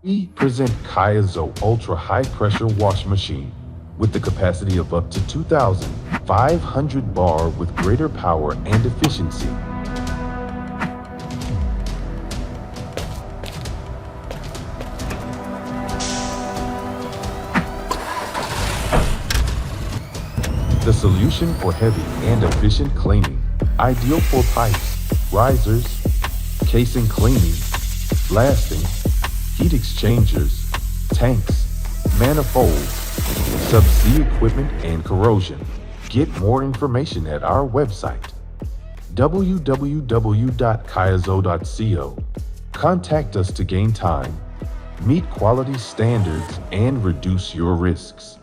We present Kaizo Ultra High Pressure Wash Machine with the capacity of up to 2,500 bar with greater power and efficiency. The solution for heavy and efficient cleaning, ideal for pipes, risers, casing cleaning, blasting, heat exchangers, tanks, manifolds, subsea equipment, and corrosion. Get more information at our website, www.kaizo.co. Contact us to gain time, meet quality standards, and reduce your risks.